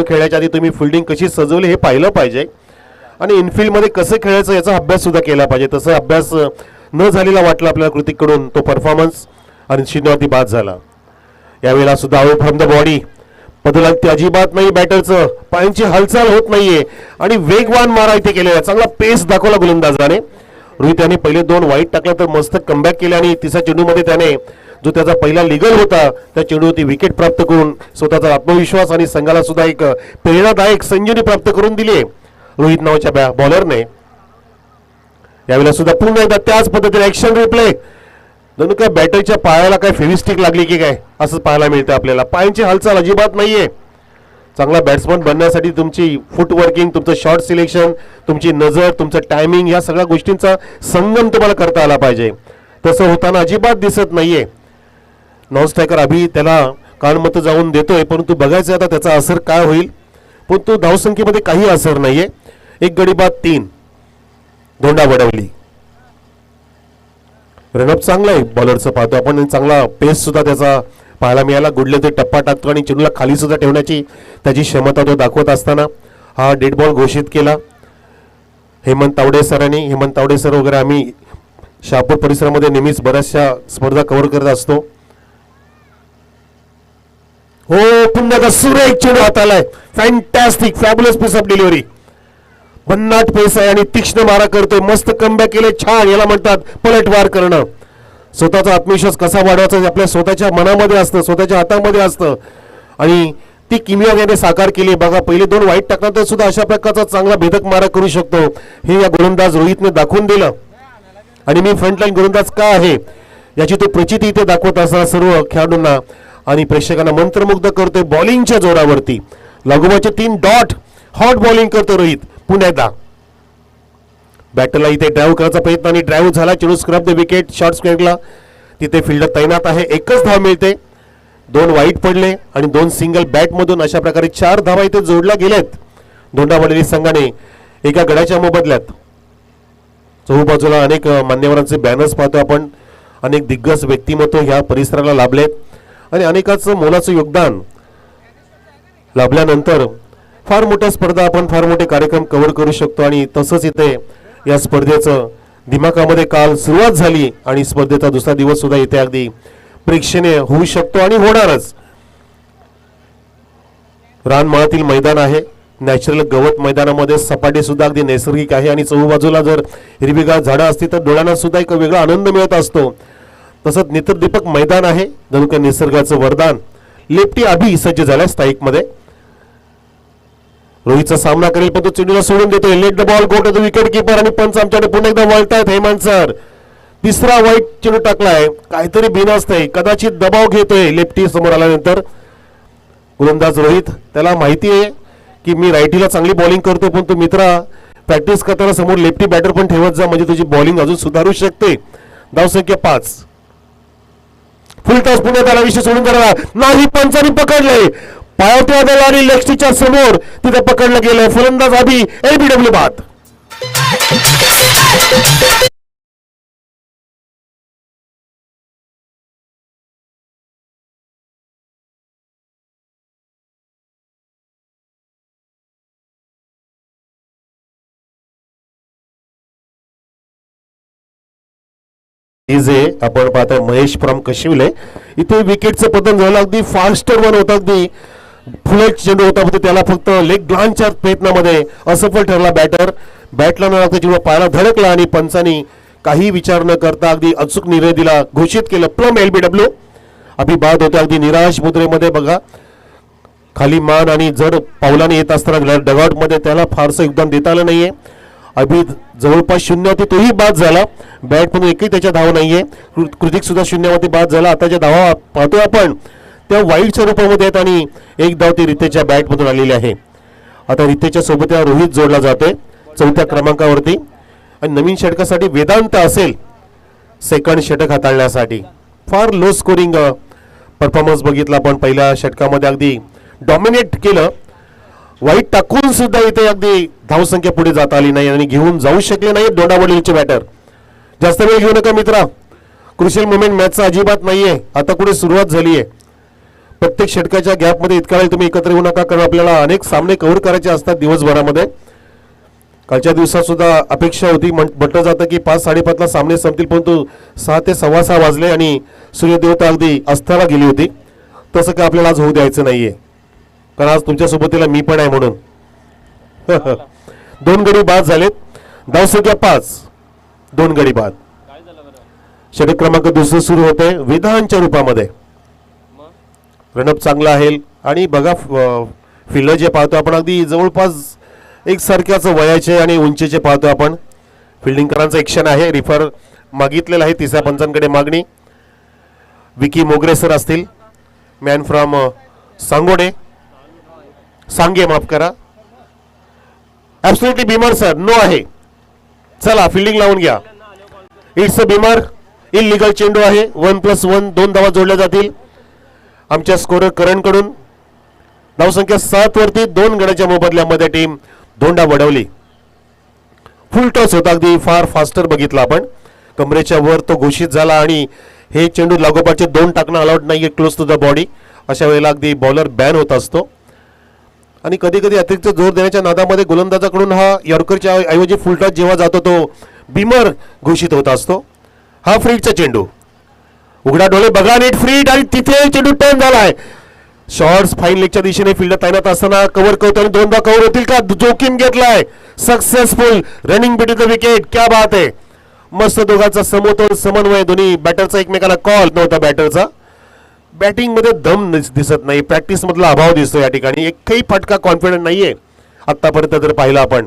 खेळायच्या आधी तुम्ही फिल्डिंग कशी सजवली हे पाहिलं पाहिजे आणि इनफिल्डमध्ये कसं खेळायचं याचा अभ्यास सुद्धा केला पाहिजे. तसं अभ्यास न झालेला वाटला आपल्याला कृतिककडून तो परफॉर्मन्स आणि 0वरती बाद झाला. यावेळेला सुद्धा आउट फ्रॉम द बॉडी बदलांती अजिबात नाही. बॅटरचं पायांची हालचाल होत नाहीये आणि वेगवान मारा इथे केलेला. चांगला पेस दाखवला गोलंदाजाने. रोहित यांनी पहिले 2 वाईट टाकला तर मस्त कमबॅक केले आणि तिसऱ्या चेंडूमध्ये त्याने जो त्याचा पहिला लिगल होता त्या चेंडूवरती विकेट प्राप्त करून स्वतःचा आत्मविश्वास आणि संघाला सुद्धा एक प्रेरणादायक संजीवनी प्राप्त करून दिली रोहित नावाच्या बॉलरने. यावेळेला सुद्धा पुन्हा एकदा त्याच पद्धतीने ऍक्शन रिप्ले. जणू काय बॅटरच्या पायाला काय फेविस्टिक लागली की काय असं पाहायला मिळतं आपल्याला. पायांची हालचाल अजिबात नाहीये. चांगला बॅट्समन बनण्यासाठी तुमची फुटवर्किंग, तुमचं शॉट सिलेक्शन, तुमची नजर, तुमचं टायमिंग या सगळ्या गोष्टींचा संगम तुम्हाला करता आला पाहिजे. तसं होताना अजिबात दिसत नाहीये. नॉन स्ट्रायकर अभि त्याला कानमत जाऊन देतोय परंतु बघायचं आता त्याचा असर काय होईल. पण तो धावसंख्येमध्ये काही असर नाहीये. 1 गडी बाद 3 धोंडा वडवली. रनअप चांगला आहे बॉलरचं पाहतो आपण. चांगला पेस सुद्धा त्याचा पाहायला मिळाला. गुडले ते टप्पा टाकतो आणि चेंडूला खाली सुद्धा ठेवण्याची त्याची क्षमता तो दाखवत असताना हा डेड बॉल घोषित केला हेमंत तावडे सरांनी. हेमंत तावडे सर वगैरे आम्ही शहापूर परिसरामध्ये नेहमीच बऱ्याचशा स्पर्धा कव्हर करत असतो. हो पुन्हा एकदा सुरेख चेंडू हातालाय. Fantastic fabulous piece of delivery. भन्नाट पेस आहे आणि तीक्ष्ण मारा करतोय. मस्त कमबॅक केले. छान. याला म्हणतात पलटवार करणं. स्वतःचा आत्मविश्वास कसा वाढवायचा हे आपल्या स्वतःच्या मनामध्ये असतं, स्वतःच्या हातामध्ये असतं आणि ती किमया याने साकार केली. बघा पहिले 2 वाईट टाकल्यानंतर सुद्धा अशा प्रकारचा चांगला भेदक मारा करू शकतो हे या गोलंदाज रोहितने दाखवून दिलं. आणि मी फ्रंटलाईन गोलंदाज का आहे याची तो प्रचिती इथे दाखवत असताना सर्व खेळाडूंना आणि प्रेक्षकांना मंत्रमुग्ध करतोय बॉलिंगच्या जोरावरती. लागोपाठचे 3 डॉट हॉट बॉलिंग करतो रोहित. पुन्हा एकदा बॅटरला इथे ड्राईव्ह करायचा प्रयत्न आणि ड्राईव्ह झाला. चेंडू स्क्रब द विकेट शॉर्ट स्क्वेअरला. तिथे फिल्डर तैनात आहे. 1च धाव मिळते. 2 वाईट पडले आणि 2 सिंगल बॅटमधून अशा प्रकारे 4 धावा इथे जोडल्या गेल्यात धोंडावलेली संघाने एका गड्याच्या मोबदल्यात. चहूबाजूला अनेक मान्यवरांचे बॅनर्स पाहतो आपण. अनेक दिग्गज व्यक्तिमत्व ह्या परिसराला लाभलेत आणि अनेकाचं मोलाचं योगदान लाभल्यानंतर फार मोठ्या स्पर्धा आपण फार मोठे कार्यक्रम कव्हर करू शकतो. आणि तसंच इथे या स्पर्धेचं दिमाखामध्ये काल सुरुवात झाली आणि स्पर्धेचा दुसरा दिवस सुद्धा इथे अगदी प्रेक्षणीय होऊ शकतो आणि होणारच. रानमाळातील मैदान आहे. नॅचरल गवत मैदानामध्ये सपाटी सुद्धा अगदी नैसर्गिक आहे आणि चहूबाजूला जर हिरवीगार झाडं असतील तर डोळ्यांना सुद्धा एक वेगळा आनंद मिळत असतो. तसंच नेत्रदीपक मैदान आहे. जणू काय निसर्गाचं वरदान. लेफ्टी अभि सज्ज झालाय स्ट्राईकमध्ये. रोहितचा सामना करेल पण तो चेंडूला सोडून देतोय. Let the ball go to the wicket keeper आणि पंच आमच्याकडे पुन्हा एकदा वळतायत हेमंत सर. 3रा वाईट चेंडू टाकलाय. काहीतरी बिनसतंय. कदाचित दबाव घेतोय लेफ्टी समोर आल्यानंतर गोलंदाज रोहित. त्याला माहिती आहे की मी राईटीला चांगली बॉलिंग करतो पण तू मित्रा प्रॅक्टिस करताना समोर लेफ्टी बॅटर पण ठेवत जा म्हणजे तुझी बॉलिंग अजून सुधारू शकते. धावसंख्या 5. फुलटॉस पुन्हा त्याला विषय सोडून करावा नाही. पंचांनी पकडले. पायावरती आदळला आणि लेफ्टीच्या समोर तिथे पकडलं गेलं. फलंदाज अभि LBW बाद. आपण पाहतोय महेश फ्रॉम कशिवले. इथे विकेटचं पतन झालं. अगदी फास्टर वन होतं. अगदी फुल चेंडू होता फक्त त्याला फक्त लेग ग्लांच्या प्रयत्नामध्ये असफल ठरला बॅटर. बॅटला न लागता चेंडू पायाला धडकला आणि पंचांनी काही विचार न करता अगदी अचूक निर्णय दिला. घोषित केलं प्लम LBW. अभि बाद होते अगदी निराश मुद्रेमध्ये. बघा खाली मान आणि जड पावलाने येत असताना डगआउटमध्ये त्याला फारसं योगदान देता आलं नाहीये. अभि जवळपास 0वरती तोही बाद झाला. बॅट म्हणून एकही त्याच्या धाव नाहीये. कृतिक सुद्धा 0वरती बाद झाला. आताच्या धावा पाहतोय आपण त्या वाईटच्या रूपामध्ये आहेत आणि 1 धाव ती रितेशच्या बॅटमधून आलेली आहे. आता रितेशच्या सोबत रोहित जोडला जातोय 4थ्या क्रमांकावरती आणि नवीन षटकासाठी वेदांत असेल सेकंड षटक हाताळण्यासाठी. फार लो स्कोरिंग परफॉर्मन्स बघितला पण पहिल्या षटकामध्ये अगदी डॉमिनेट केलं. वाईट टाकून सुद्धा इथे अगदी धावसंख्या पुढे जाता आली नाही आणि घेऊन जाऊ शकले नाही धोंडावलेचे बॅटर. जास्त वेळ घेऊ नका मित्रा. क्रुशियल मोमेंट मॅचचा अजिबात नाहीये. आता कुठे सुरुवात झाली आहे. प्रत्येक षटकाच्या गॅपमध्ये इतका वेळ तुम्ही एकत्र येऊ नका, कारण आपल्याला अनेक सामने कव्हर करायचे असतात दिवसभरामध्ये. कालच्या दिवसात सुद्धा अपेक्षा होती, म्हटलं जातं की 5-5:30ला सामने संपतील, परंतु 6 ते 6:15 वाजले आणि सूर्यदेवता अगदी अस्ताला गेली होती. तसं काय आपल्याला आज होऊ द्यायचं नाहीये, कारण आज तुमच्या सोबतीला मी पण आहे म्हणून. 2 गडी बाद झालेत, धावसंख्या 5, 2 गडी बाद. षटक क्रमांक 2 सुरू होते वेदांच्या रूपामध्ये. रणअप चांगला आहे आणि बघा फिल्डर जे पाहतो आपण अगदी जवळपास एकसारख्याच वयाचे आणि उंचीचे पाहतो आपण. फिल्डिंगकरांचा ॲक्शन आहे, रिफर मागितलेला आहे, तिसऱ्या पंचांकडे मागणी. विकी मोगरे सर असतील, मॅन फ्रॉम सांगे माफ करा. ॲब्सोल्युटली बिमर सर, नो आहे. चला फिल्डिंग लावून घ्या. इट्स अ बिमर, इलिगल चेंडू आहे. 1+1 2 धावा जोडल्या जातील आमच्या स्कोरर करणकडून. धावसंख्या 7 वरती 2 गड्याच्या मोबदल्यामध्ये टीम धोंडा वडवली. फुल टॉस होता, अगदी फार फास्टर बघितला आपण. कमरेच्या वर तो घोषित झाला आणि हे चेंडू लागोपाठचे 2 टाकणं अलाउड नाहीये क्लोज टू द बॉडी. अशा वेळेला अगदी बॉलर बॅन होत असतो आणि कधी कधी अतिरिक्त जोर देण्याच्या नादामध्ये गोलंदाजाकडून हा यॉर्करच्या ऐवजी फुल टॉस जेव्हा जातो तो बिमर घोषित होत असतो. हा फ्रीडचा चेंडू, उघडा डोळे बघा नीट, फ्रीड आणि तिथे चेंडू टर्न झालाय. शॉर्ट्स फाईन लेगच्या दिशेने फिल्डर तैनात असताना कव्हर करतो आणि 2दा कव्हर होतील का? जोखीम घेतलाय, successful running between the wicket. क्या बात आहे, मस्त दोघांचा समतोल समन्वय. दोन्ही बॅटरचा एकमेकाला कॉल नव्हता, बॅटरचा बॅटिंग मध्ये दम दिसत नाही, प्रॅक्टिस मधला अभाव दिसतो या ठिकाणी. एकही फटका कॉन्फिडंट नाहीये आतापर्यंत जर पाहिलं आपण.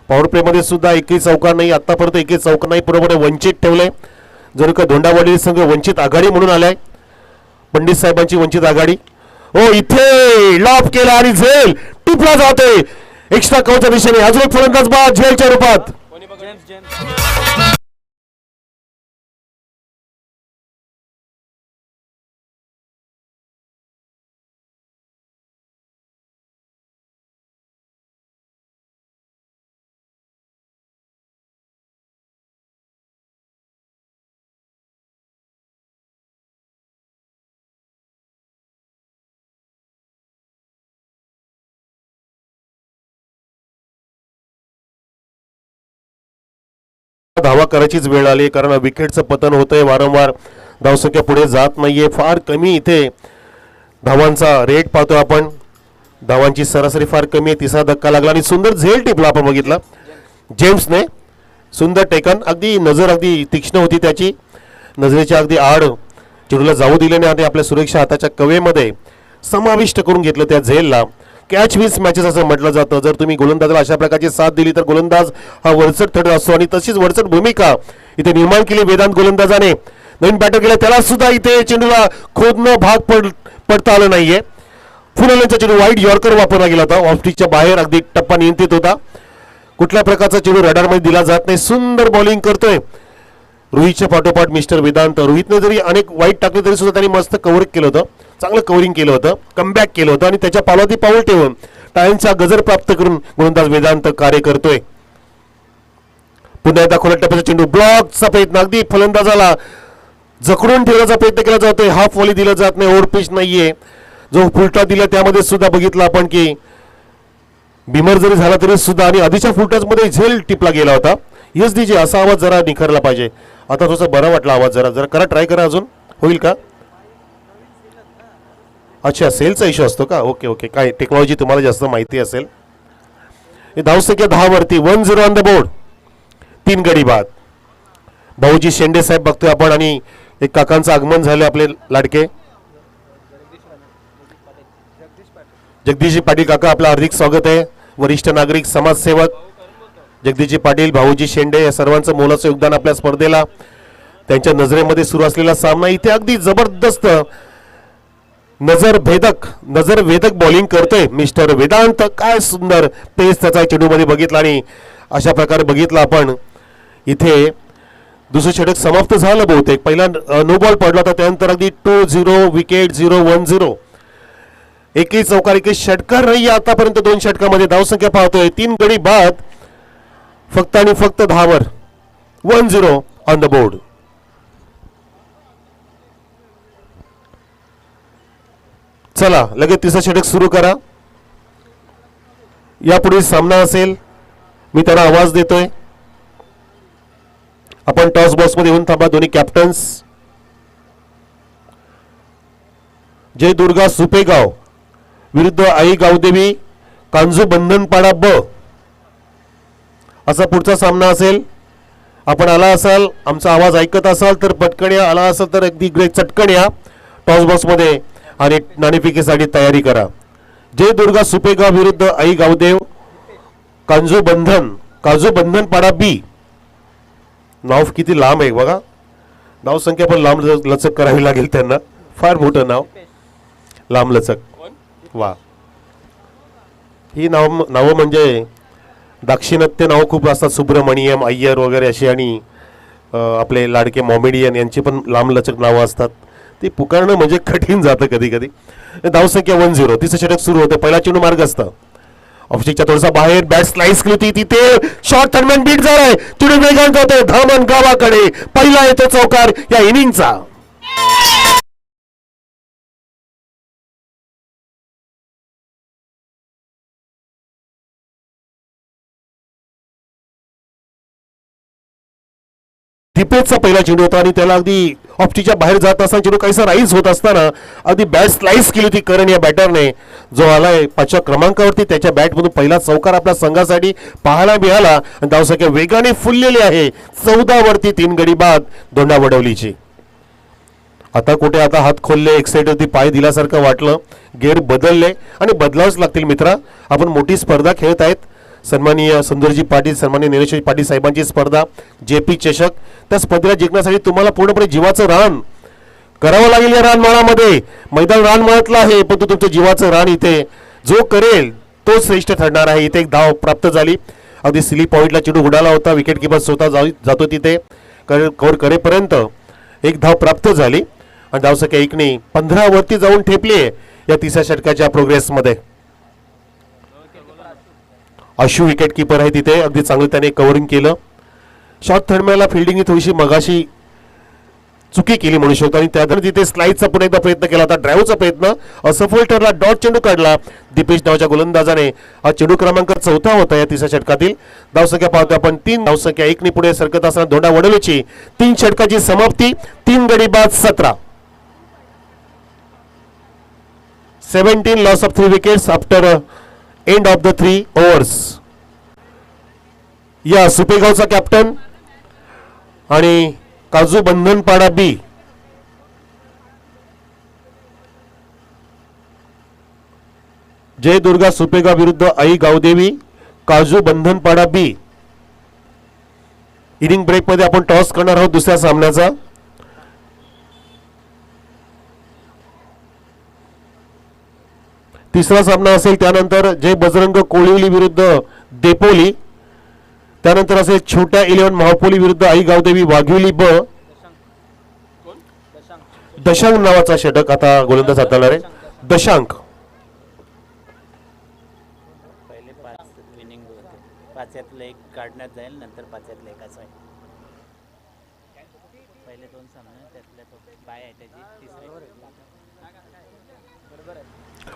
पॉवर प्ले मध्ये सुद्धा एकही चौकार नाही आतापर्यंत, एकही चौकार नाही. पूर्णपणे वंचित ठेवले, जर का धोंडावडी संघ वंचित आघाडी म्हणून आलाय, पंडित साहेबांची वंचित आघाडी. ओ इथे लॉप केला आणि झेल टिपला जाते एक्स्ट्रा कव्हरच्या दिशेने. अजून एक फलंदाज बाद झेलच्या रूपात. धावा करायचीच वेळ आली, कारण विकेटचं पतन होतंय वारंवार. धावसंख्या पुढे जात नाहीये, फार कमी इथे धावांचा रेट पाहतो आपण. धावांची सरासरी फार कमी आहे. तिसरा धक्का लागला आणि सुंदर झेल टिपला आपण बघितला जेम्सने. सुंदर टेकन, अगदी नजर अगदी तीक्ष्ण होती त्याची, नजरेच्या अगदी आड चेंडूला जाऊ दिले नाही आणि आपल्या सुरक्षा हाताच्या कवेमध्ये समाविष्ट करून घेतलं त्या झेलला. कॅच विन्स मॅचेस असं म्हटलं जातं. जर तुम्ही गोलंदाजाला अशा प्रकारची साथ दिली तर गोलंदाज हा वरचढ ठरत असतो आणि तशीच वरचढ भूमिका इथे निर्माण केली वेदांत गोलंदाजाने. नवीन बॅटर केला, त्याला सुद्धा इथे चेंडूला खोदणं भाग पडता आलं नाहीये. फुलवल्याचा चेंडू वाईड यॉर्कर वापरला गेला होता, ऑफ स्टिकच्या बाहेर अगदी टप्पा नियंत्रित होता. कुठल्या प्रकारचा चेंडू रडारमध्ये दिला जात नाही. सुंदर बॉलिंग करतोय रोहितच्या पाठोपाठ मिस्टर वेदांत. रोहितने जरी अनेक वाईट टाकले तरी सुद्धा त्यांनी मस्त कव्हर केलं होतं, चांगलं कव्हरिंग केलं होतं, कमबॅक केलं होतं आणि त्याच्या पावलावरती पाऊल ठेवून टाळ्यांचा गजर प्राप्त करून गोलंदाज वेदांत कार्य करतोय. पुन्हा एकदा खोलट टप्प्याचा चेंडू, ब्लॉकचा प्रयत्न, अगदी फलंदाजाला जखडून ठेवण्याचा प्रयत्न केला जातोय. हाफ वॉली दिला जात नाही, ओव्हर पिच नाहीये. जो फुलटॉस दिला त्यामध्ये सुद्धा बघितलं आपण की बिमर जरी झाला तरी सुद्धा आणि आधीच्या फुलटॉस मध्ये झेल टिपला गेला होता. यस डीजे असा आवाज जरा निखरला पाहिजे. आता थोडासा बरा वाटला आवाज, जरा जरा करा, ट्राय करा, अजून होईल का? अच्छा, सेलचा इश्यू असतो का? ओके ओके, काय टेक्नॉलॉजी तुम्हाला जास्त माहिती असेल. धावसंख्या 10 वरती, 1-0 ऑन द बोर्ड. 3 गडी बाद. भाऊजी शेंडे साहेब बघतोय आपण आणि एक काकांचं आगमन झालं, आपले लाडके जगदीशजी पाटील काका, आपलं हार्दिक स्वागत आहे. वरिष्ठ नागरिक समाजसेवक जगदीशजी पाटील, भाऊजी शेंडे या सर्वांचं मोलाचं योगदान आपल्या स्पर्धेला. त्यांच्या नजरेमध्ये सुरू असलेला सामना इथे अगदी जबरदस्त नजरवेधक बॉलिंग करतोय मिस्टर वेदांत. काय सुंदर पेस त्याचा चेंडूमध्ये बघितला आणि अशा प्रकारे बघितला आपण. इथे दुसरं षटक समाप्त झालं बहुतेक. पहिला नो बॉल पडला होता, त्यानंतर अगदी 2-0 विकेट, 0-1-0. एकही चौकार, एकही षटकार नाही आतापर्यंत 2 षटकामध्ये. धावसंख्या पाहतोय 3 गडी बाद, फक्त आणि फक्त 10 वर. 1-0 ऑन द बोर्ड. चला लगेच तिसरं षटक सुरू करा. यापुढे सामना असेल, मी त्यांना आवाज देतोय. आपण टॉस बॉक्स मध्ये येऊन थांबा दोन्ही कॅप्टन्स. जय दुर्गा सुपेगाव विरुद्ध आई गावदेवी कांजू बंधनपाडा ब असा पुढचा सामना असेल. आपण आला असाल, आमचा आवाज ऐकत असाल तर पटकन या, आला असाल तर अगदी चटकन या टॉस बॉक्स मध्ये आणि नाणेफेकीसाठी तयारी करा. जय दुर्गा सुपेगाव विरुद्ध आई गावदेव कांजू बंधनपाडा बी. नाव किती लांब आहे बघा, नाव संख्या पण लांब लचक करावी लागेल त्यांना. फार मोठं नाव, लांब लचक. वा, ही नावं म्हणजे दाक्षिणात्य नावं खूप असतात. सुब्रमणियम अय्यर वगैरे अशी, आणि आपले लाडके मॉमेडियन यांची पण लांब लचक नावं असतात. ती पुकारणं म्हणजे कठीण जातं कधी कधी. धावसंख्या 1-0. तिसरं षटक सुरू होतं. पहिला चेंडू मार्ग असतं ऑफस्टिकच्या थोडासा बाहेर, बॅट स्लाइस केली होती तिथे. शॉर्ट थर्डमॅन बीट झालाय, चेंडू वेगान जातोय धामण गावाकडे. पहिला येतो चौकार या इनिंगचा. दीपेशचा पहिला चेंडू होता आणि त्याला अगदी ऑफस्टिकच्या बाहेर जात असताना चेंडू काहीसा राईज होत असताना अगदी बॅट स्लाइस केली होती करण या बॅटरने, जो आलाय 5व्या क्रमांकावरती. त्याच्या बॅटमधून पहिला चौकार आपल्या संघासाठी पाहायला मिळाला. धावसंख्या वेगाने फुललेली आहे 14 वरती. 3 गडी बाद धोंडा वडवलीची. आता कुठे आता हात खोलले, एक साईड वरती पाय दिल्यासारखं वाटलं, गेअर बदलले आणि बदलावच लागतील मित्रा. आपण मोठी स्पर्धा खेळत आहेत. सन्माननीय सुंदरजी पाटील, सन्माननीय निलेश पाटील साहेबांची स्पर्धा JP चषक. त्या स्पर्धेला जिंकण्यासाठी तुम्हाला पूर्णपणे जीवाचं रान करावं लागेल. या रानमाळामध्ये मैदान रानमाळातलं आहे, पण तुमचं जीवाचं रान इथे जो करेल तो श्रेष्ठ ठरणार आहे. इथे एक धाव प्राप्त झाली. अगदी सिली पॉईंटला चेंडू उडाला होता, विकेट किपर स्वतः जातो तिथे कव्हर करेपर्यंत एक धाव प्राप्त झाली आणि धावसंख्या 1ने 15 वरती जाऊन ठेपली या तिसऱ्या षटकाच्या प्रोग्रेसमध्ये. अशू विकेट किपर आहे तिथे, अगदी चांगलं त्याने कव्हरिंग केलं. शॉर्ट थर्डमॅनला फिल्डिंगने थोडीशी मगाशी चुकी केली म्हणू शकतो आणि त्यानंतर तिथे स्लाइडचा पुन्हा एकदा प्रयत्न केला होता. ड्राईव्हचा प्रयत्न असफल ठरला. डॉट चेंडू काढला दीपेश नावाच्या गोलंदाजाने. हा चेंडू क्रमांक 4 होता या तिसऱ्या षटकातील. धावसंख्या पाहतोय आपण 3. धावसंख्या 1ने पुढे सरकत असताना धोंडा वडवलीची 3 षटकाची समाप्ती. 3 गडी बाद 17. 17 loss of 3 wickets after end of the 3 overs. या सुपेगावचा कॅप्टन आणि काजू बंधनपाडा बी जय दुर्गा सुपेगाव विरुद्ध आई गावदेवी काजू बंधनपाडा बी. इनिंग ब्रेक मध्ये आपण टॉस करणार आहोत दुसऱ्या सामन्याचा. तिसरा सामना असेल त्यानंतर जय बजरंग कोळिवली विरुद्ध देपोली. त्यानंतर असेल छोट्या 11 महापोली विरुद्ध आई गावदेवी वाघिवली ब. दशांक नावाचा षटक आता गोलंदाज हाताळणार आहे. दशांक पहिले 5 विनिंग होते, 5यातलं 1 काढण्यात जाईल, नंतर 5यातलं 1 आहे. पहिले 2 सामने त्यातल्या तो बाय आहे त्याची तिसरी.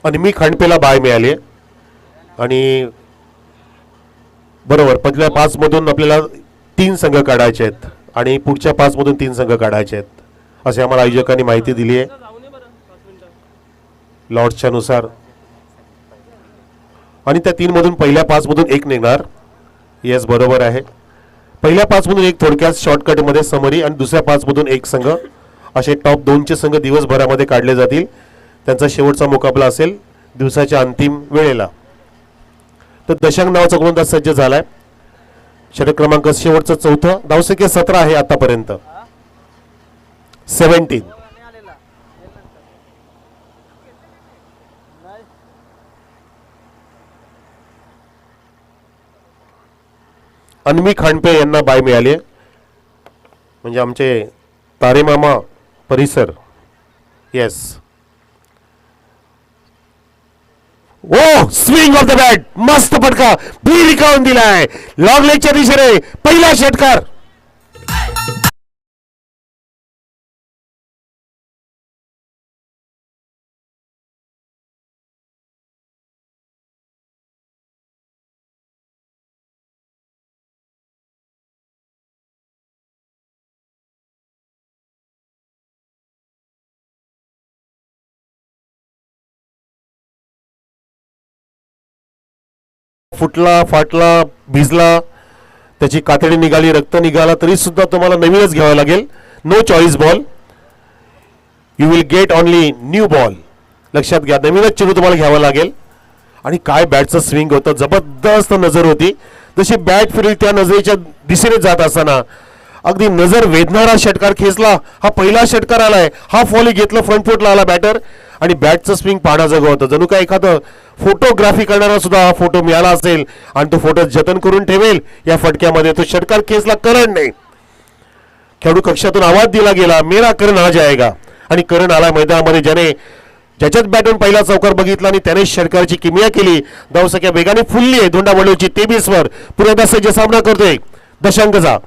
आणि मी खांडपेला बाय मिळाली आणि बरोबर पहिल्या 5 मधून आपल्याला 3 संघ काढायचे आहेत आणि पुढच्या 5 मधून 3 संघ काढायचे आहेत असे आम्हाला आयोजकांनी माहिती दिली आहे लॉर्ड्सच्या नुसार. आणि त्या 3 मधून पहिल्या 5 मधून 1 निघणार. येस बरोबर आहे. पहिल्या 5 मधून 1 थोडक्यात शॉर्टकट मध्ये समरी आणि दुसऱ्या 5 मधून 1 संघ असे टॉप 2चे संघ दिवसभरामध्ये काढले जातील. त्यांचा शेवटचा मुकाबला असेल दिवसाच्या अंतिम वेळेला. तर दशांक नावाचा गोलंदाज सज्ज झालाय. षटक क्रमांक शेवटचं 4. धावसंख्या 17 आहे आतापर्यंत. 17. अन्वी खांडपे यांना बाय मिळाली म्हणजे आमचे तारेमामा परिसर. Yes. Oh swing off the bat, मस्त फटका भिरकावून दिलाय लॉंग लेगच्या दिशेने पहिला षटकार. फुटला, फाटला, भिजला, त्याची कातडी निघाली, रक्त निघाला तरी सुद्धा तुम्हाला नवीनच घ्यावा लागेल. No choice ball, you will get only new ball. लक्षात घ्या, नवीनच चेंडू तुम्हाला घ्यावा लागेल. आणि काय बॅटचं स्विंग होतं, जबरदस्त नजर होती. जशी बॅट फिरली त्या नजरेच्या दिशेने जात असताना अगदी नजर वेधणारा षटकार खेचला. हा पहिला षटकार आलाय, हा फॉली घेतलं, फ्रंट फुटला आला बॅटर आणि बॅटचं स्विंग पाहण्याजोगं होतं. जणू काय एखादं फोटोग्राफी करणारा सुद्धा हा फोटो मिळाला असेल आणि तो फोटो जतन करून ठेवेल या फटक्यामध्ये. तो षटकार खेचला करणने. खेळाडू कक्षातून आवाज दिला गेला, मेरा करण आ जाएगा. आणि करण आला मैदानामध्ये, ज्याच्याच बॅटून पहिला चौकार बघितला आणि त्याने षटकाराची किमया केली. धावसंख्या वेगाने फुलली आहे धोंडा वडोलीची 23 वर. पुन्हा सज्ज सामना करतोय दशांकचा.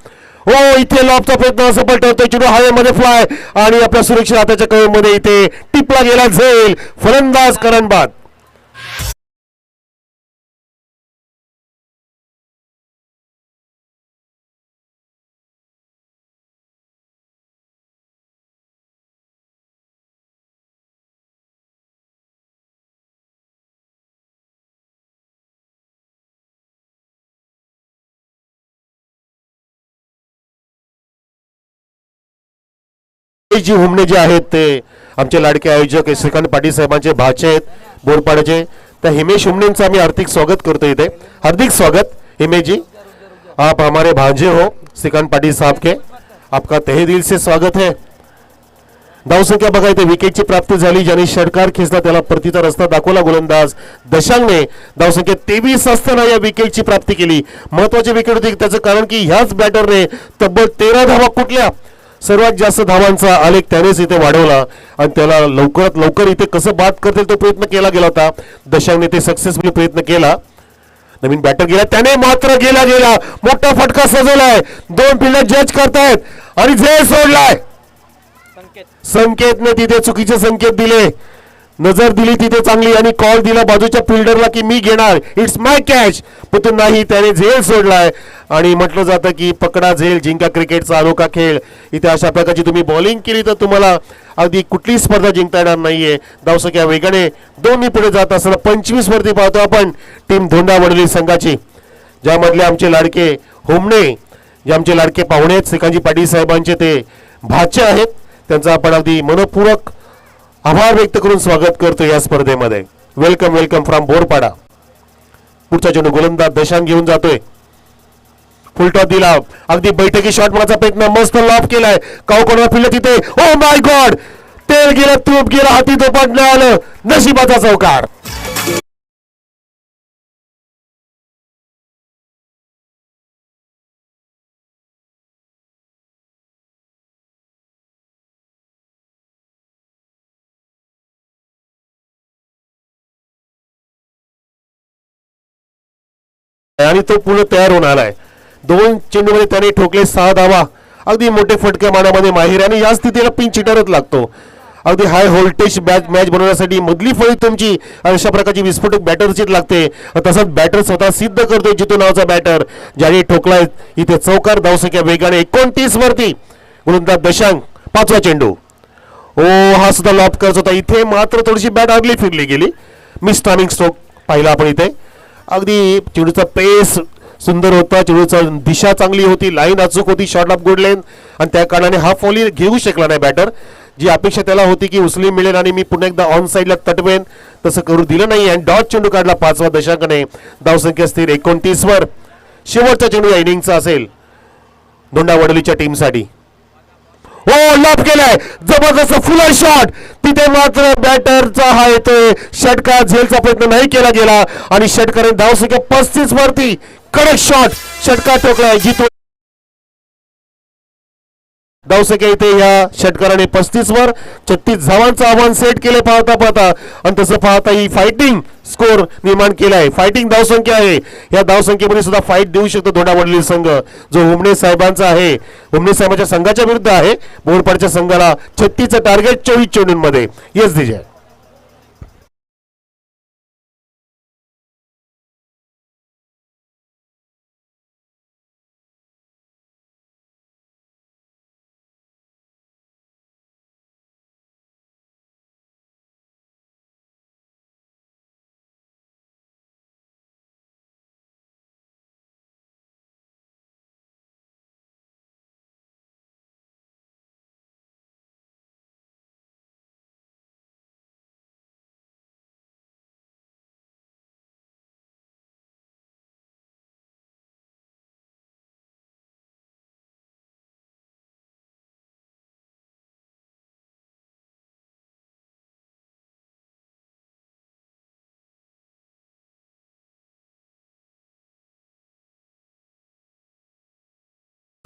हो, इथे लॉबचा प्रयत्न सफल ठरतोय. चेंडू हवेमध्ये फ्लाय आणि आपल्या सुरक्षित हाताच्या कळमध्ये इथे टिपला गेला. झेल, फलंदाज करण बाद. जी हुमणे जे आहेत ते आमचे लाडके आयोजक श्रीकांत पाटील साहेबांचे भाचे आहेत बोरपाड्याचे. त्या हिमेश हुमणेंचं आम्ही हार्दिक स्वागत करतो इथे. हार्दिक स्वागत हिमेश जी, आप हमारे भांजे हो श्रीकांत पाटील साहब के, आपका तहे दिल से स्वागत है. धावसंख्या बघा इथे विकेटची प्राप्ती झाली. ज्याने षटकार खेचला त्याला परतीचा रस्ता दाखवला गोलंदाज दशांगने. धावसंख्या 23 असताना या विकेटची प्राप्ती केली. महत्वाची विकेट होती त्याचं कारण की ह्याच बॅटरने तब्बल 13 धावा कुठल्या. सर्वात जास्त धावांचा आलेख त्यानेच इथे वाढवला आणि त्याला लवकरात लवकर इथे कसं बाद करतील तो प्रयत्न केला गेला होता. दशांगने ते सक्सेसफुली प्रयत्न केला. नवीन बॅटर गेला, त्याने मात्र गेला मोठा फटका सजवलाय. 2 फिल्डर जज करतायत आणि झेल सोडलाय. संकेतने तिथे चुकीचे संकेत दिले. नजर दिली तिथे चांगली आणि कॉल दिला बाजूच्या फिल्डरला की मी घेणार, इट्स माय कॅच. पण नाही, त्याने झेल सोडलाय. आणि म्हटलं जातं की पकडा झेल जिंका क्रिकेटचा अनोखा खेळ. इथे अशा प्रकारची तुम्ही बॉलिंग केली तर तुम्हाला अगदी कुठली स्पर्धा जिंकता येणार नाहीये. धावसंख्या वेगाने 2 पुढे जात असताना 25 वरती पाहतो आपण टीम धोंडा वडोली संघाची, ज्यामधले आमचे लाडके हुमणे, जे आमचे लाडके पाहुणे आहेत श्रीकांतजी पाटील साहेबांचे ते भाचे आहेत. त्यांचा आपण अगदी मनपूर्वक आभार व्यक्त करून स्वागत करतो या स्पर्धेमध्ये. Welcome welcome from Borpada. पुढचा चेंडू गोलंदाज दशांक घेऊन जातोय. फुलटॉस दिला, अगदी बैठकी शॉट मारण्याचा प्रयत्न, मस्त लॉफ केलाय. कोणा फिरलं तिथे, ओ माय गॉड, तेल गेलं, तूप गेलं, हाती तो पडणं आलं. नशिबाचा चौकार. आणि तो पूर्ण तयार होऊन आलाय. 2 चेंडूमध्ये त्याने ठोकले 6 धावा. अगदी मोठे फटके मारण्यामध्ये माहिर आणि या स्थितीला पिंच हिटरच लागतो. अगदी हाय व्होल्टेज मॅच बनवण्यासाठी मधली फळी तुमची अशा प्रकारची विस्फोटक बॅटरचीच लागते. तसंच बॅटर स्वतः सिद्ध करतोय जितू नावाचा बॅटर, ज्याने ठोकलाय इथे चौकार. धावसंख्या वेगाने 29 वरती. गोलंदाज दशांक, 5वा चेंडू. ओ, हा सुद्धा लॉप करत होता. इथे मात्र थोडीशी बॅट आगली फिरली गेली. मिस टायमिंग स्ट्रोक पाहिला आपण इथे. अगदी चेंडूचा पेस सुंदर होता, चेंडूचा दिशा चांगली होती, लाईन अचूक होती, शॉर्ट ऑफ गुड लेन आणि त्या कारणाने हा फॉली घेऊ शकला नाही बॅटर. जी अपेक्षा त्याला होती की उचली मिळेल आणि मी पुन्हा एकदा ऑन साईडला तटवेन, तसं करू दिलं नाही आणि डॉट चेंडू काढला 5वा दशांकाने. धावसंख्या स्थिर 29 वर. शेवटचा चेंडू या इनिंगचा असेल धोंडा वडोलीच्या टीमसाठी. हो, लॉप केलाय, जबरदस्त फुलर शॉट. तिथे मात्र बॅटरचा हा येतोय षटकार. झेलचा प्रयत्न नाही केला गेला आणि षटकाराने धावसंख्या 35 वरती. कडक शॉट, षटकार ठोकलाय. जितो धावसंख्या इथे या षटकाराने 35 वर 36 धावांचं आव्हान सेट केले पाहता आणि तसं पाहता ही फायटिंग स्कोर निर्माण केलाय. फायटिंग धावसंख्या आहे. या धावसंख्येमध्ये सुद्धा फाईट देऊ शकतो धोंडा वडोली संघ, जो हुमणे साहेबांचा आहे. हुमणे साहेबांच्या संघाच्या विरुद्ध आहे. बोरपाडच्या संघाला 36चं टार्गेट 24 चेंडूंमध्ये. येस दिजे.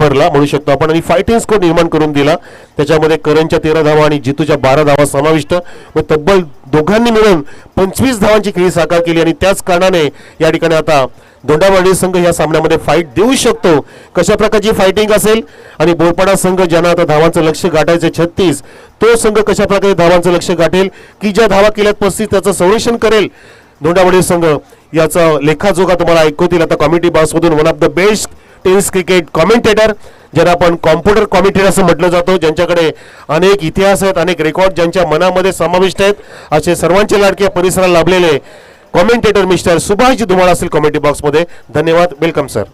भरला म्हणू शकतो आपण आणि फायटिंग स्कोर निर्माण करून दिला. त्याच्यामध्ये करणच्या 13 धावा आणि जितूच्या 12 धावा समाविष्ट व तब्बल दोघांनी मिळून 25 धावांची खेळी साकार केली आणि त्याच कारणाने या ठिकाणी आता दोंडावाडी संघ या सामन्यामध्ये फाईट देऊ शकतो. कशा प्रकारची फायटिंग असेल आणि बोरपाडा संघ ज्यांना आता धावांचं लक्ष गाठायचं 36 तो संघ कशा प्रकारे धावांचं लक्ष गाठेल की ज्या धावा केल्यात 35 त्याचं संरक्षण करेल दोंडावाडी संघ याचा लेखाजोखा तुम्हाला ऐकवतील आता कॉमेडी बॉक्समधून. One of the best tennis cricket commentator ज्यांना आपण कॉम्प्युटर कॉमेंटेटर असं म्हटलं जातं, ज्यांच्याकडे अनेक इतिहास आहेत, अनेक रेकॉर्ड ज्यांच्या मनामध्ये समाविष्ट आहेत, असे सर्वांचे लाडके परिसराला लाभलेले कॉमेंटेटर मिस्टर सुभाषजी धुमाळ असेल कॉमेंटी बॉक्समध्ये. धन्यवाद. Welcome sir.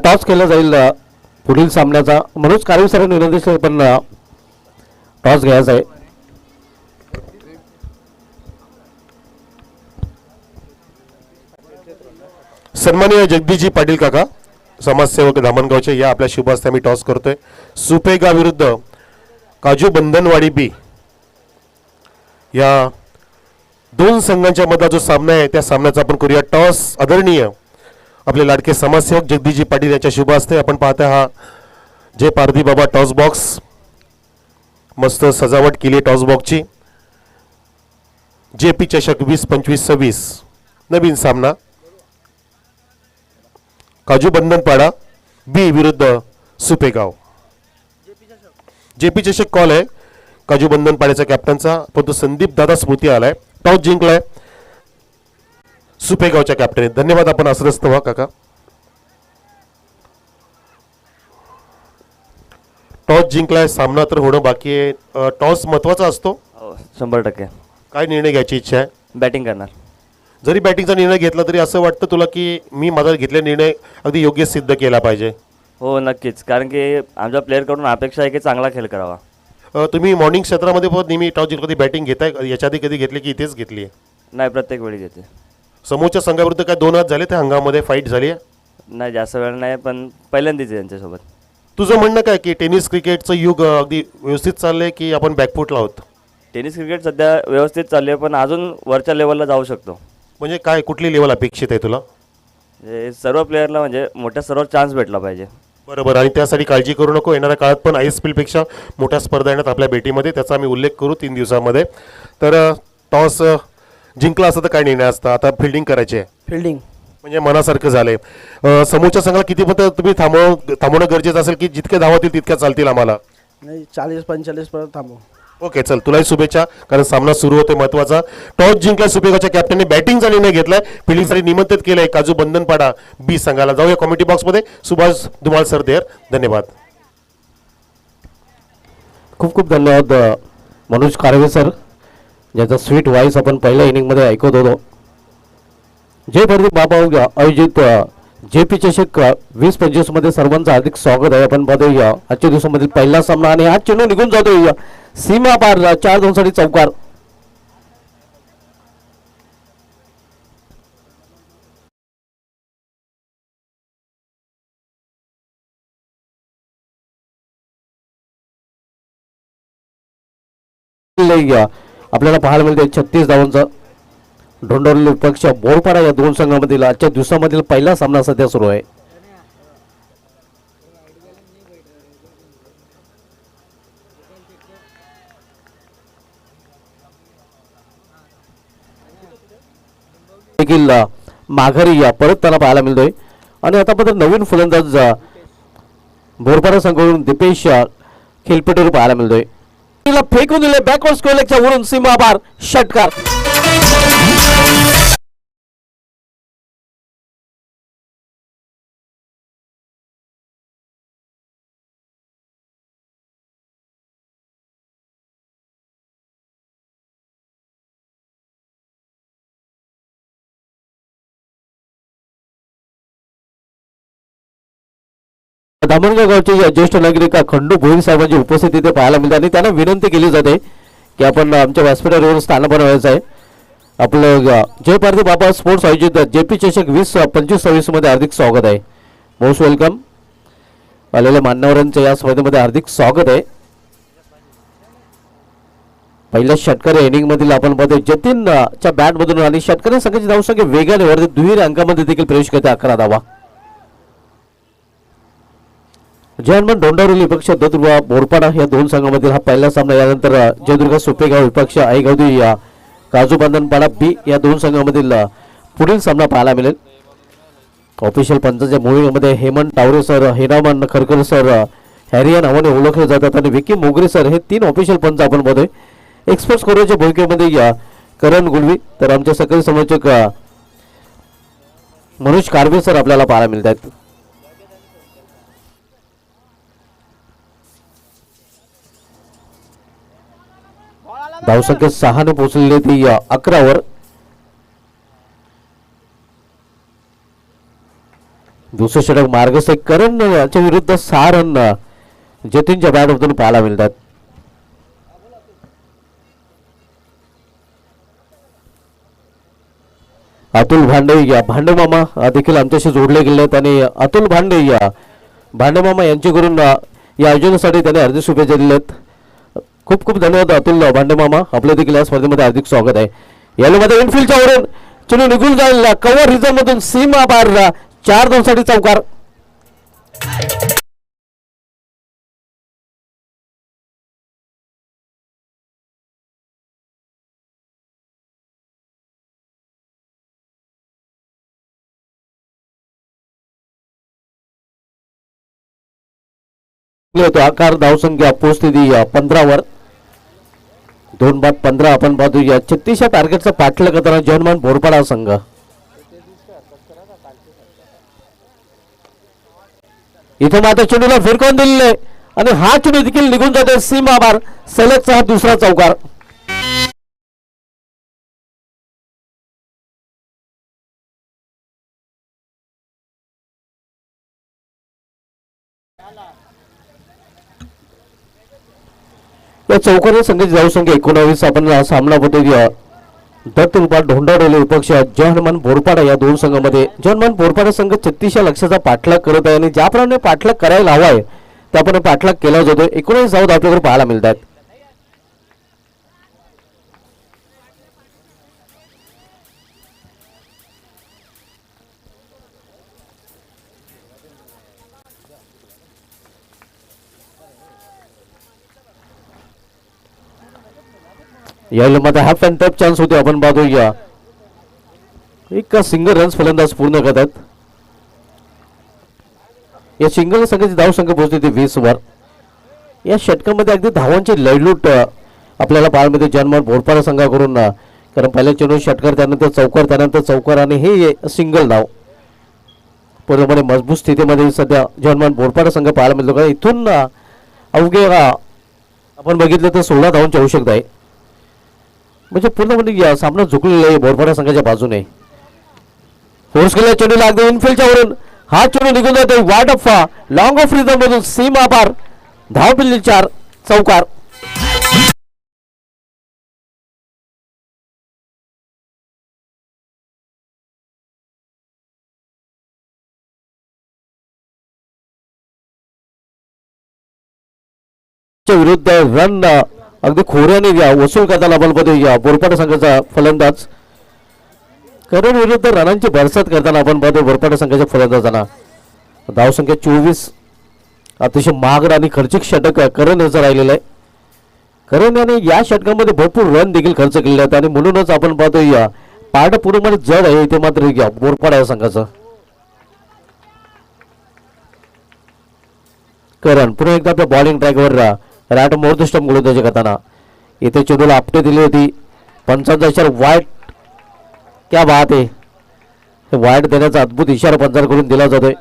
टॉस केला जाईल पुढील सामन्याचा. मनोज कारवी सर विनंती आपण टॉस घ्यायचा आहे. सन्माननीय जगदीशजी पाटील काका समाजसेवक धामणगावचे या आपल्या शुभ हस्ते आम्ही टॉस करतोय. सुपेगा विरुद्ध काजू बंधनवाडी बी या दोन संघांच्या मधला जो सामना आहे त्या सामन्याचा आपण करूया टॉस. आदरणीय आपले लाडके समाजसेवक जगदीशजी पाटील यांच्या शुभ हस्ते आपण पाहता हा जय पारधी बाबा टॉस बॉक्स मस्त सजावट केली टॉस बॉक्सची. JP चषक 20-25-26 नवीन सामना काजू बंधनपाडा बी विरुद्ध सुपेगाव. JP चषक कॉल आहे काजू बंधनपाड्याचा कॅप्टनचा, परंतु संदीप दादा स्मृती आलाय. टॉस जिंकलाय सुपेगावच्या कॅप्टन. धन्यवाद. आपण अस्वस्थ व्हा काका. टॉस जिंकलाय, सामना तर होणं बाकी आहे. टॉस महत्वाचा असतो 100%. काय निर्णय घ्यायची इच्छा आहे? बॅटिंग करणार. जरी बॅटिंगचा निर्णय घेतला तरी असं वाटतं तुला की मी माझा घेतलेला निर्णय अगदी योग्य सिद्ध केला पाहिजे? हो नक्कीच, कारण की आमच्या प्लेअरकडून अपेक्षा आहे की चांगला खेळ करावा. तुम्ही मॉर्निंग क्षेत्रामध्ये पण नेहमी टॉस जिंकून कधी बॅटिंग घेताय? याच्या आधी कधी घेतली की इथेच घेतली आहे? नाही, प्रत्येक वेळी घेते. समोरच्या संघाविरुद्ध काय 2 हात झाले त्या हंगामध्ये फाईट झाली आहे? नाही, जास्त वेळ नाही, पण पहिल्यांदाच आहे त्यांच्यासोबत. तुझं म्हणणं काय की टेनिस क्रिकेटचं युग अगदी व्यवस्थित चाललंय की आपण बॅकफुटला आहोत? टेनिस क्रिकेट सध्या व्यवस्थित चालली आहे, पण अजून वरच्या लेवलला जाऊ शकतो. म्हणजे काय कुठली लेवल अपेक्षित आहे तुला? म्हणजे सर्व प्लेअरला म्हणजे मोठ्या सर्व चान्स भेटला पाहिजे. बरोबर. आणि त्यासाठी काळजी करू नको, येणाऱ्या काळात पण ISPL पेक्षा मोठ्या स्पर्धा येण्यात आपल्या भेटीमध्ये, त्याचा आम्ही उल्लेख करू 3 दिवसामध्ये. तर टॉस जिंकला असता तर काय निर्णय असता? आता फिल्डिंग करायची आहे. फिल्डिंग म्हणजे मनासारखं झालंय. समोरच्या संघाला किती पत तुम्ही थांबवणं गरजेचं असेल की जितक्या धावतील तितक्या चालतील आम्हाला? नाही, 40-45 पर्यंत थांबू. ओके, चल तुलाही शुभेच्छा, कारण सामना सुरू होतोय महत्वाचा. टॉस जिंकला सुपेगावच्या कॅप्टनने, बॅटिंगचा निर्णय घेतलाय, फिल्डिंगसाठी निमंत्रित केलंय काजू बंधनपाडा बी संघाला. जाऊया कॉमेंटी बॉक्समध्ये. सुभाष धुमाळ सर देर. धन्यवाद. खूप खूप धन्यवाद मनोज कारवे सर, ज्याचा स्वीट व्हॉइस आपण पहिल्या इनिंगमध्ये ऐकत होतो. जय पारधी बाबा आयोजित JP चषक 20-25 मध्ये सर्वांचं हार्दिक स्वागत आहे. आपण पाहतोय आजच्या दिवसामधील पहिला सामना आणि हा चेंडू निघून जातोय सीमा पार 4-2 साठी चौकार. आपल्याला पाहायला मिळते 36 धावांचा ढोंडोरली पक्ष बोरपाडा या दोन संघांमधील आजच्या दिवसामधील पहिला सामना सध्या सुरू आहे. देखील माघारी परत त्याला पाहायला मिळतोय. आणि आतापर्यंत नवीन फलंदाज बोरपाडा संघाकडून दीपेश खेलपेटूर पाहायला मिळतोय. फेकून दिले बॅकवर्ड स्क्वेअर लेगच्या वरून सीमा पार षटकार. धामणगाव गावचे ज्येष्ठ नागरिक खंडू भोईर साहेबांची उपस्थिती इथे पाहायला मिळते आणि त्यांना विनंती केली जाते की आपण आमच्या व्यासपीठावर स्थान बनवायचं आहे. आपलं जय भारती बाबा स्पोर्ट्स आयोजित JP चषक 2025-26 मध्ये हार्दिक स्वागत आहे. Most welcome. आलेल्या मान्यवरांचं या स्पर्धेमध्ये हार्दिक स्वागत आहे. पहिल्या षटकार इनिंग मधील आपण पाहतो जतीन च्या बॅट मधून आणि षटकार संघाची धावसंख्या वेगाने वरती दुहेरी अंकामध्ये देखील प्रवेश करते 11 धावा. जयहनुमान डोंडावली विपक्ष दत्तुर्वा बोरपाडा या दोन संघामधील हा पहिला सामना. यानंतर जयदुर्ग सुपेगाव विपक्ष आईगावदी काजू बांधणपाडा B या दोन संघामधील पुढील सामना पाहायला मिळेल. ऑफिशियल पंचांच्या मूव्हीमध्ये हेमंत टावरे सर, हेरामान खरकर सर, हॅरिया नावाने ओळखले जातात आणि विकी मोगरे सर हे 3 ऑफिशियल पंच आपण बघतोय. एक्सपर्ट स्कोरच्या भूमिकेमध्ये करण गुलवी तर आमचे सकल समालोचक मनोज कारवे सर आपल्याला पाहायला मिळत आहेत. धावसंख्या 6 ने पोहोचलेली ती 11 वर. दुसरे षटक मार्गस्थ करण याच्या विरुद्ध 6 रन जतीनच्या बॅटमधून पाहायला मिळतात. अतुल भांडे भांडेमामा देखील आमच्याशी जोडले गेले आहेत आणि अतुल भांडेमामा यांच्याकडून या आयोजनासाठी त्यांनी हार्दिक शुभेच्छा दिल्या आहेत. खूप खूप धन्यवाद अतुल भांडेमामा. आपल्या देखील या स्पर्धेमध्ये हार्दिक स्वागत आहे. यामध्ये इनफिल्डच्या वरून चेंडू निघून जाईल कव्हर रिझर्व मधून सीमा बार 4-2 साठी चौकार. आकार धावसंख्या पोहोचली 15 वर. 2-15 आपण पाहतो या 36 टार्गेटचा पाठलाग करताना जयहनुमान बोरपाडा संघ. इथे मात्र चेंडूला फिरकवून दिलेले आणि हा चेंडू देखील निघून जाते सीमा बार. सलगचा हा दुसरा चौकार. या चौकाने संघाची धावसंख्या 19 आपण सामना होतो दत्तुर्वा ढोंडावली विपक्ष जयहनुमान बोरपाडा या दोन संघामध्ये. जयहनुमान बोरपाडा संघ 36 लक्षाचा पाठलाग करत आहे आणि ज्याप्रमाणे पाठलाग करायला हवाय त्याप्रमाणे पाठलाग केला जातो. 19 धावा आपल्याकडे पाहायला मिळतात. यामध्ये हाफ अँड टप चान्स होते आपण पाहतो एक सिंगल रन्स फलंदाज पूर्ण करतात. या सिंगल संघाची धावसंख्या पोहोचते 20 वर. या षटकामध्ये अगदी धावांची लयलूट आपल्याला पाहायला मिळते जयहनुमान बोरपाडा संघाकडून. कारण पहिल्या चेंडू षटकार त्यानंतर चौकार आणि हे सिंगल धाव पूर्णपणे मजबूत स्थितीमध्ये सध्या जयहनुमान बोरपाडा संघ पाहायला मिळतो. कारण इथून अवघे आपण बघितलं तर 16 धावांची आवश्यकता आहे. म्हणजे पूर्णपणे सामना झुकलेला आहे बोरपाडा संघाच्या बाजूने. फोर्स केलेल्या चेंडूला अगदी इनफिल्डच्या वरून हा चेंडू निघून जातो wide of long of reserve मधून सीमा पार. धाव पिल्ली 4 चौकार. विरुद्ध रन अगदी खोऱ्याने वसूल करताना आपण पाहतो बोरपाडा संघाचा फलंदाज. करण विरुद्ध रनांची भरसात करताना आपण पाहतो बोरपाडा संघाच्या फलंदाजांना. धावसंख्या 24. अतिशय महागड आणि खर्चिक षटक करण याचं राहिलेलं आहे. करण याने या षटकामध्ये भरपूर रन देखील खर्च केलेले आहेत आणि म्हणूनच आपण पाहतो पार्ट पूर्णपणे जड आहे इथे मात्र बोरपाडा या संघाचं. करण पुन्हा एकदा आपल्या बॉलिंग ट्रॅकवर राईट मोर्दष्टम गोलंदाजी करताना. इथे चेंडूला आपटे दिली होती 55 इशारा वाईट. क्या बात आहे. वाईट देण्याचा अद्भुत इशारा पंचांकडून दिला जातोय.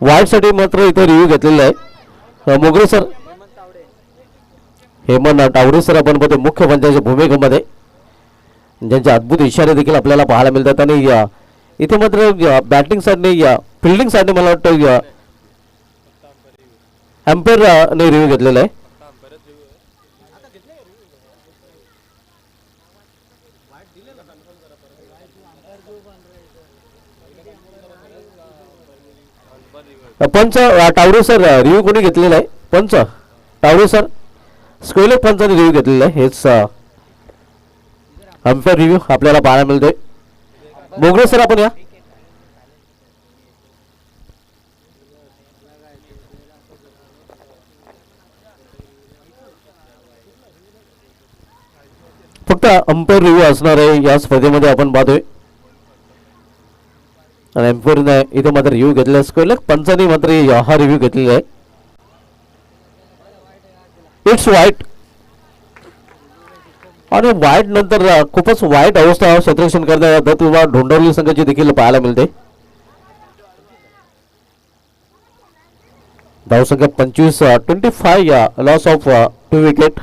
वाईट साठी मात्र इथे रिव्ह्यू घेतलेला आहे मोगरे सर. हेमंत टावरे सर आपण बघतो मुख्य पंचाच्या भूमिकेमध्ये, ज्यांचे अद्भुत इशारे देखील आपल्याला पाहायला मिळतात. आणि इथे मात्र बॅटिंग साईडने फिल्डिंग साईडने मला वाटतं एम्पायरने रिव्ह्यू घेतलेला आहे. पंच टावरे सर रिव्ह्यू कोणी घेतलेला आहे? पंच Taware sir, square Panchane review घेतलेला आहे. हेच अंपायर रिव्ह्यू आपल्याला पाहायला मिळतोय. मोगरे सर आपण या. फक्त अंपायर रिव्ह्यू असणार आहे या स्पर्धेमध्ये आपण पाहतोय. आणि एम्पायरने इथे मात्र रिव्ह्यू घेतलेला स्क्वेअर पंचाने मात्र हा रिव्ह्यू घेतलेला आहे. इट्स वाईट. आणि वाईट नंतर खूपच वाईट अवस्था क्षेत्ररक्षण करणाऱ्या दत्तविभाग ढोंडवली संघाची देखील पाहायला मिळते. धावसंख्या 25, 25 loss of 2 wicket.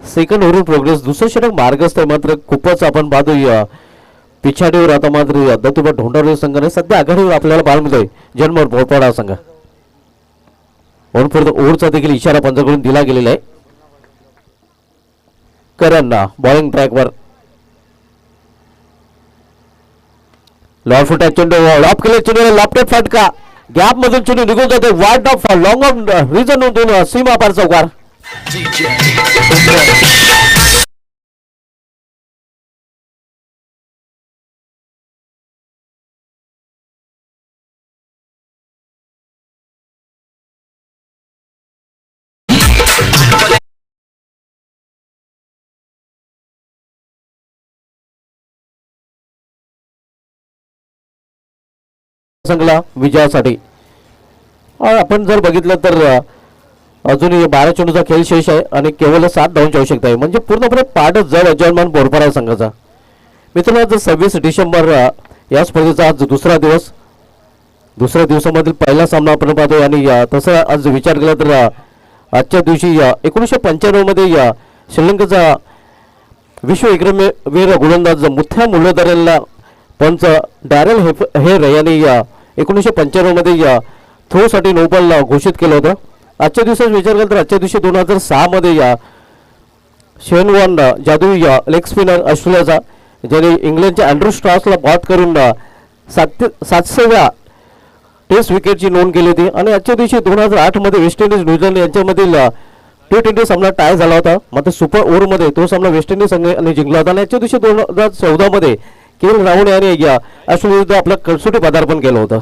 Second over progress. दुसरं षटक मार्गस्थ आहे, मात्र खूपच आपण पाहतोय पिछाडीवर आता मात्र दत्तविभाग ढोंडवली संघाने सध्या आघाडीवर आपल्याला पाहायला मिळतोय जन्मर बोरपाडा संघ. ओव्हरचा देखील इशारा पंचाकडून दिला गेलेला आहे. करण बॉलिंग ट्रॅकवर. लॉर्ड फुटा चेंडू लॉप केले, चेंडू लॉपटेड फटका, गॅप मधून चेंडू निघून जातो wide of long of reason होऊन सीमा पार चौकार. संघला विजयासाठी. आपण जर बघितलं तर अजूनही 12 चेंडूचा खेळ शेष आहे आणि केवळ 7 धावांची आवश्यकता आहे, म्हणजे पूर्णपणे पाठच जड अजयमान बोरपाडा संघाचा. मित्रांनो, आज 26 डिसेंबर या स्पर्धेचा आज दुसरा दिवस. दुसऱ्या दिवसामधील पहिला सामना आपण पाहतोय. आणि तसं आज विचार केला तर आजच्या दिवशी 1995 मध्ये श्रीलंकेचा विश्व विक्रमवीर गोलंदाज मुथ्या मुरलीधरनला पंच डॅरेल हेर यांनी 1995 मध्ये थ्रोसाठी नोबल घोषित केलं होतं. आजच्या दिवसाचा विचार केला तर आजच्या दिवशी 2006 मध्ये शेन वॉन जादुई लेग स्पिनर ऑस्ट्रेलियाचा, ज्याने इंग्लंडच्या अँड्रू स्ट्रॉसला बाद करून 700व्या टेस्ट विकेटची नोंद केली होती. आणि आजच्या दिवशी 2008 मध्ये वेस्ट इंडिज न्यूझीलंड यांच्यामधील T20 सामना टाय झाला होता, मात्र सुपर ओव्हरमध्ये तो सामना वेस्ट इंडिज संघाने जिंकला होता. आणि आजच्या दिवशी 2014 मध्ये केएल राहुल यांनी ऑस्ट्रेलिया आपलं कसोटी पदार्पण केलं होतं.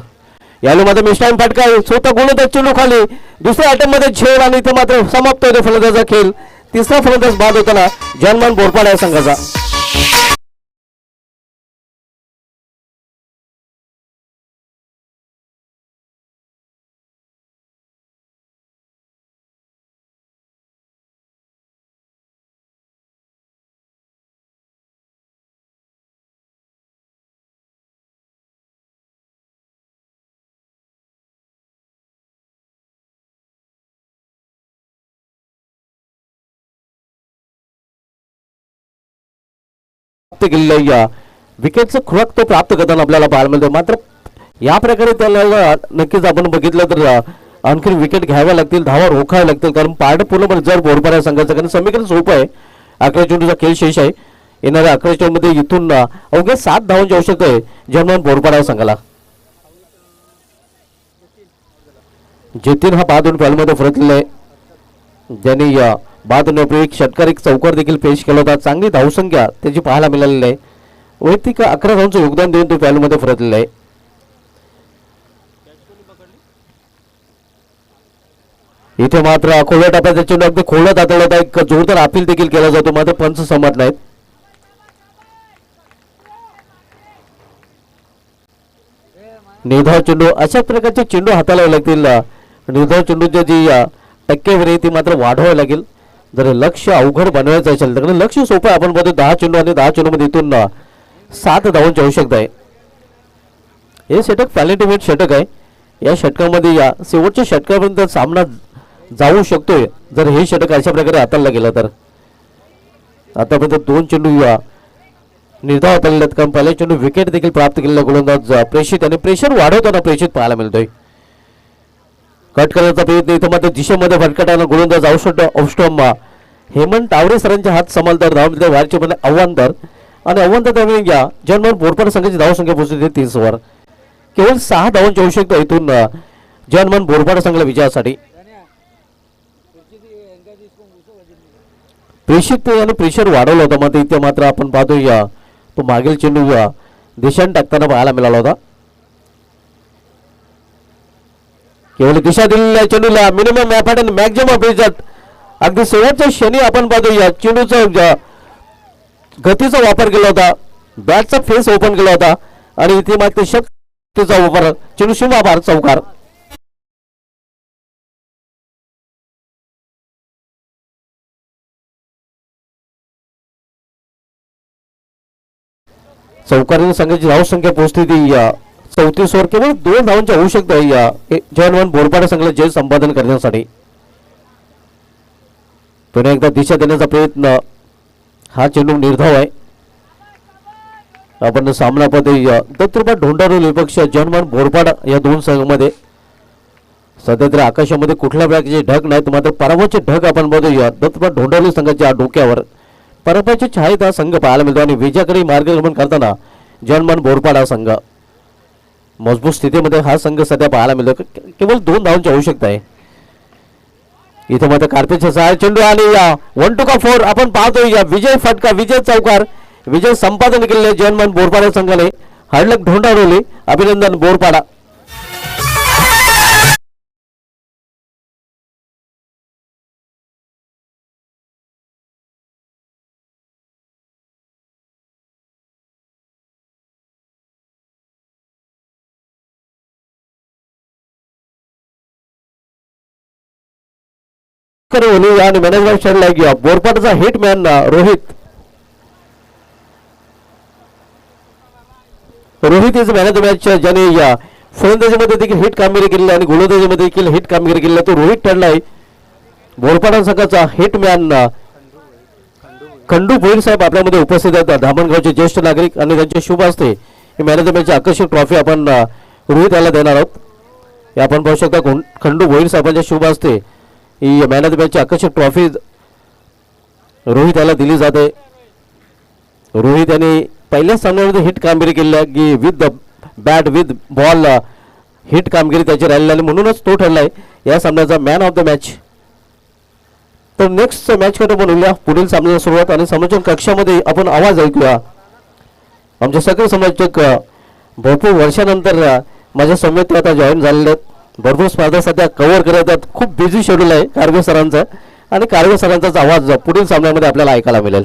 याला मात्र मिस्टाईन फटका स्वतः गोलंदाज चेंडू खाली, दुसऱ्या अटेम्प्ट मध्ये झेल आणि इथे मात्र समाप्त होते फलंदाजा खेळ. तिसरा फलंदाज बाद होताना जनमान बोरपाडा या संघाचा. केलेल्या विकेटचं खुराक तो प्राप्त करताना आपल्याला पाहायला मिळतो. मात्र या प्रकारे त्याला नक्कीच आपण बघितलं तर आणखी विकेट घ्याव्या लागतील, धावा रोखाव्या लागतील, कारण पार्ट पूर्णपणे जर बोरपाडा संघाचं, कारण समीकरण सोपं आहे. 11 चेंडूचा खेळ शेष आहे. येणाऱ्या 11 चेंडूमध्ये इथून अवघ्या 7 धावांची आवश्यकता आहे जर्मन बोरपाडा संघाला. जतीन हा बाद होऊन फॅलमध्ये फरकलेला आहे, ज्यांनी बाद होण्यापूर्वी एक षटकार एक चौकार देखील पेश केला होता. चांगली धावसंख्या त्याची पाहायला मिळालेली आहे. वैयक्तिक 11 धावांचं योगदान देऊन तो फॅलमध्ये फरकलेला आहे. इथे मात्र खोल्या टाप्याचा चेंडू अगदी खोलत हाताळला होता, एक जोरदार अपील देखील केला जातो, मात्र पंच सहमत नाहीत. निर्धाव चेंडू अशा प्रकारचे चेंडू हाताळावे लागतील. निर्धाव चेंडूची जी टक्केवारी ती मात्र वाढवावी लागेल जर लक्ष अवघड बनवायचं असेल तर. लक्ष सोपं आहे, आपण बघतो 10 चेंडू आणि 10 चेंडू मध्ये इथून 7 धावांची आवश्यकता आहे. हे षटक पॅलेंटिमेट षटक आहे. या षटकामध्ये या शेवटच्या षटकापर्यंत सामना जाऊ शकतोय जर हे षटक अशा प्रकारे हाताळलं गेलं तर. आतापर्यंत 2 चेंडू निर्धाव हाताळलेत, कारण पहिल्या चेंडू विकेट देखील प्राप्त केलेला गोलंदाज प्रेषित आणि प्रेशर वाढवताना प्रेषित पाहायला मिळतोय. कट करण्याचा प्रयत्न इथं मात्र दिशेमध्ये भटकटाना गोलंदाज औष्टम हेमंत तावरे सरांच्या हात समांतर धावमध्ये वारचे मध्ये अव्वांतर आणि अव्वांतर त्यामुळे घ्या जर्मन बोरपाडा संघाची धावसंख्या पोहोचली 30 वर. केवळ 6 धावांची आवश्यकता इथून जर्मन बोरपाडा संघाला विजयासाठी. प्रेषित आणि प्रेशर वाढवलं होतं मात्र इथे मात्र आपण पाहतोय तो मागील चेंडू दिशाने टाकताना पाहायला मिळाला होता. केवळ दिशा दिलेल्या चेंडूला मिनिमम एफर्ट आणि मॅक्झिमम ऑफ रिझल्ट. अगदी शेवटच्या क्षणी आपण पाहतोय चेंडूचा गतीचा वापर केला होता, बॅटचा फेस ओपन केला होता आणि इथे मात्र शक्तीचा वापर चेंडू सीमापार चौकार. चौकारीने संघाची धावसंख्या पोहोचली ती 34 वर. केवळ 2 धावांची आवश्यकता आहे जयनवन बोरपाडा संघाला जय संपादन करण्यासाठी. पुन्हा एकदा दिशा देण्याचा प्रयत्न, हा चेंडू निर्धाव आहे. आपण सामना पाहतोय दत्तप्रभा ढोंडारोली विपक्ष जयनवन बोरपाडा या 2 संघांमध्ये. सध्या तरी आकाशामध्ये कुठल्या प्रकारचे ढग नाहीत, मात्र पराभवाचे ढग आपण पाहतोय दत्तप्रभा ढोंडारोली संघाच्या डोक्यावर. पराभवाचे छायेत हा संघ पाहायला मिळतो आणि विजयाकडे मार्गक्रमण करताना जयनवन बोरपाडा संघ मजबूत स्थितीमध्ये हा संघ सध्या पाहायला मिळतो. केवळ 2 धावांची आवश्यकता आहे. इथे मात्र कार्पेटचा सहाय चेंडू आणि 1-4 आपण पाहतोय विजय फटका, विजय चौकार, विजय संपादन केलेले जयनवन बोरपाडा संघाने. हार्डलक ढोंडारोली, अभिनंदन बोरपाडा. आणि मॅनेजमेंट ठरला बोरपाडाचा hitman Rohit is man of the match, ज्याने फलंदाजीमध्ये देखील हिट कामगिरी केली आणि गोलंदाजीमध्ये देखील हिट कामगिरी केली. तो रोहित ठरलाय बोरपाडा संघाचा हिटमॅन. खंडू भोईर साहेब आपल्यामध्ये उपस्थित आहेत, धामणगावचे ज्येष्ठ नागरिक, आणि त्यांच्या शुभ हस्ते ही मॅन ऑफ द मॅचची आकर्षक ट्रॉफी आपण रोहित याला देणार आहोत. हे आपण पाहू शकता खंडू भोईर साहेबांच्या शुभ हस्ते ही मॅन ऑफ द मॅचची आकर्षक ट्रॉफी रोहित याला दिली जाते. रोहित यांनी पहिल्या सामन्यामध्ये हिट कामगिरी केली आहे की with the bat with ball hit कामगिरी त्याची राहिलेली आणि म्हणूनच तो ठरलाय या सामन्याचा मॅन ऑफ द मॅच. तर नेक्स्ट मॅच कडे बनवूया पुढील सामन्याला सुरुवात आणि समालोचन कक्षामध्ये आपण आवाज ऐकूया. आमचे सगळे समालोचक भरपूर वर्षानंतर माझ्या समेत आता जॉईन झालेले आहेत. भरपूर स्पर्धा सध्या कव्हर करत आहेत. खूप बिझी शेड्यूल आहे कारवे सरांचं आणि कारवे सरांचाच आवाज पुढील सामन्यामध्ये आपल्याला ऐकायला मिळेल.